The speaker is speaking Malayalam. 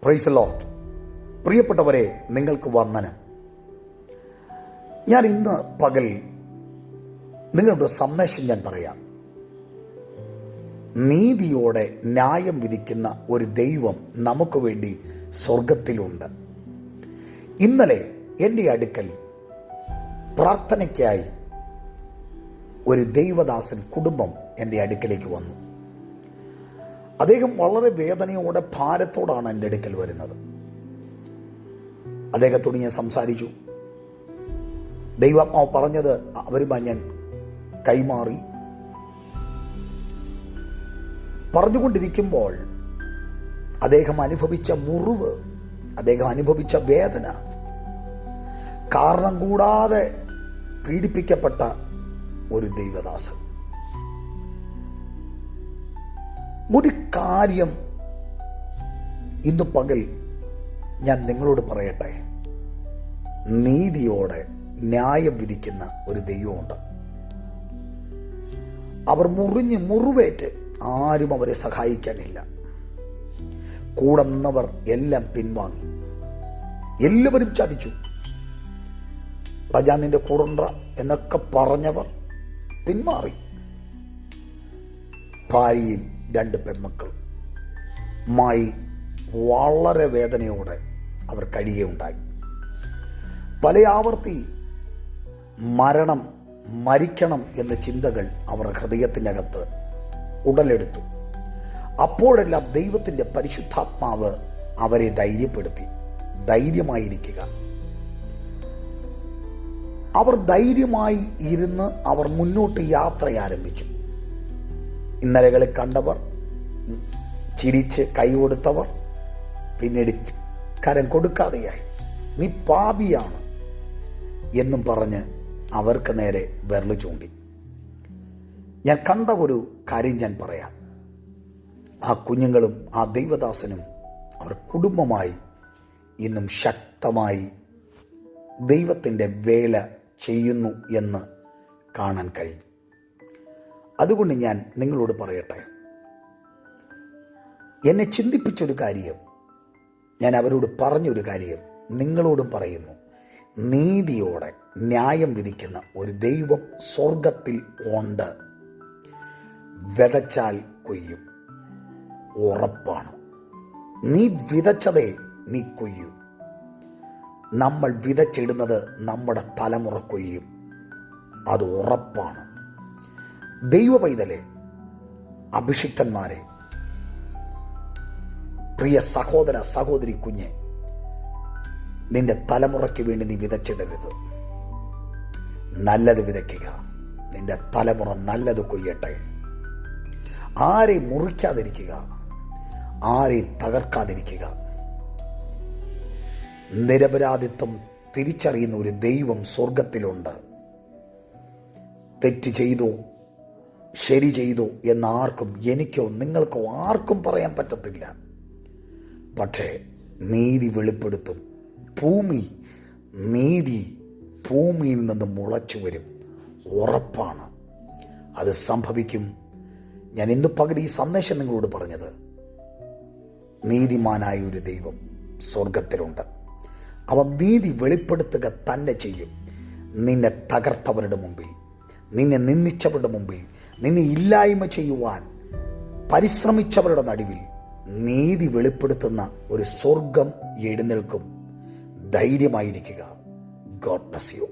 Praise the Lord. പ്രിയപ്പെട്ടവരെ, നിങ്ങൾക്ക് വന്ദനം. ഞാൻ ഇന്ന് പകൽ നിങ്ങളുടെ സന്ദേശം ഞാൻ പറയാം. നീതിയോടെ ന്യായം വിധിക്കുന്ന ഒരു ദൈവം നമുക്ക് വേണ്ടി സ്വർഗത്തിലുണ്ട്. ഇന്നലെ എൻ്റെ അടുക്കൽ പ്രാർത്ഥനയ്ക്കായി ഒരു ദൈവദാസൻ കുടുംബം എൻ്റെ അടുക്കലേക്ക് വന്നു. അദ്ദേഹം വളരെ വേദനയോടെ ഭാരത്തോടാണ് എൻ്റെ അടുക്കൽ വരുന്നത്. അദ്ദേഹത്തോട് ഞാൻ സംസാരിച്ചു. ദൈവാത്മാവ് പറഞ്ഞത് അവരുമായി ഞാൻ കൈമാറി. പറഞ്ഞുകൊണ്ടിരിക്കുമ്പോൾ അദ്ദേഹം അനുഭവിച്ച മുറിവ്, അദ്ദേഹം അനുഭവിച്ച വേദന, കാരണം കൂടാതെ പീഡിപ്പിക്കപ്പെട്ട ഒരു ദൈവദാസൻ. ഒരു കാര്യം ഇന്ന് പകൽ ഞാൻ നിങ്ങളോട് പറയട്ടെ. നീതിയോടെ ന്യായം വിധിക്കുന്ന ഒരു ദൈവമുണ്ട്. അവർ മുറിവേറ്റ് ആരും അവരെ സഹായിക്കാനില്ല. കൂടെ നിന്നവർ എല്ലാം പിൻവാങ്ങി. എല്ലാവരും ചതിച്ചു. ഞാൻ നിന്റെ കൂടെ എന്നൊക്കെ പറഞ്ഞവർ പിന്മാറി. ഭാര്യയും 2 പെൺമക്കളും മായി വളരെ വേദനയോടെ അവർ കഴിയുകയുണ്ടായി. പല ആവർത്തി മരിക്കണം എന്ന ചിന്തകൾ അവരുടെ ഹൃദയത്തിൻ്റെ അകത്ത് ഉടലെടുത്തു. അപ്പോഴെല്ലാം ദൈവത്തിൻ്റെ പരിശുദ്ധാത്മാവ് അവരെ ധൈര്യപ്പെടുത്തി. ധൈര്യമായിരിക്കുക. അവർ ധൈര്യമായി ഇരുന്ന് അവർ മുന്നോട്ട് യാത്ര ആരംഭിച്ചു. ഇന്നലകളിൽ കണ്ടവർ, ചിരിച്ച് കൈ കൊടുത്തവർ പിന്നീട് കരം കൊടുക്കാതെയായി. നീ പാപിയാണ് എന്നും പറഞ്ഞ് അവർക്ക് നേരെ വിരല് ചൂണ്ടി. ഞാൻ കണ്ട ഒരു കാര്യം ഞാൻ പറയാം. ആ കുഞ്ഞുങ്ങളും ആ ദൈവദാസനും അവർ കുടുംബമായി ഇന്നും ശക്തമായി ദൈവത്തിൻ്റെ വേല ചെയ്യുന്നു എന്ന് കാണാൻ കഴിയും. അതുകൊണ്ട് ഞാൻ നിങ്ങളോട് പറയട്ടെ, എന്നെ ചിന്തിപ്പിച്ചൊരു കാര്യം, ഞാൻ അവരോട് പറഞ്ഞൊരു കാര്യം നിങ്ങളോടും പറയുന്നു. നീതിയോടെ ന്യായം വിധിക്കുന്ന ഒരു ദൈവം സ്വർഗത്തിൽ ഉണ്ട്. വിതച്ചാൽ കൊയ്യും, ഉറപ്പാണ്. നീ വിതച്ചതേ നീ കൊയ്യൂ. നമ്മൾ വിതച്ചിടുന്നത് നമ്മുടെ തലമുറ കൊയ്യും, അത് ഉറപ്പാണ്. ദൈവ പൈതലെ, അഭിഷിക്തന്മാരെ, പ്രിയ സഹോദര സഹോദരി കുഞ്ഞെ, നിന്റെ തലമുറയ്ക്ക് വേണ്ടി നീ വിതച്ചിടരുത്. നല്ലത് വിതയ്ക്കുക. നിന്റെ തലമുറ നല്ലത് കൊയ്യട്ടെ. ആരെയും മുറിക്കാതിരിക്കുക, ആരെയും തകർക്കാതിരിക്കുക. നിരപരാധിത്വം തിരിച്ചറിയുന്ന ഒരു ദൈവം സ്വർഗത്തിലുണ്ട്. തെറ്റ് ചെയ്തോ ശരി ചെയ്തോ എന്ന് ആർക്കും, എനിക്കോ നിങ്ങൾക്കോ ആർക്കും പറയാൻ പറ്റത്തില്ല. പക്ഷേ നീതി വെളിപ്പെടുത്തും. നീതി ഭൂമിയിൽ നിന്ന് മുളച്ചു വരും, ഉറപ്പാണ്. അത് സംഭവിക്കും. ഞാൻ ഇന്ന് പകൽ ഈ സന്ദേശം നിങ്ങളോട് പറഞ്ഞത്, നീതിമാനായ ഒരു ദൈവം സ്വർഗത്തിലുണ്ട്. അവൻ നീതി വെളിപ്പെടുത്തുക തന്നെ ചെയ്യും. നിന്നെ തകർത്തവരുടെ മുമ്പിൽ, നിന്നെ നിന്ദിച്ചവരുടെ മുമ്പിൽ, നിന്നെ ഇല്ലായ്മ ചെയ്യുവാൻ പരിശ്രമിച്ചവരുടെ നടുവിൽ നീതി വെളിപ്പെടുത്തുന്ന ഒരു സ്വർഗം എഴുന്നേൽക്കും. ധൈര്യമായിരിക്കുക. God bless U.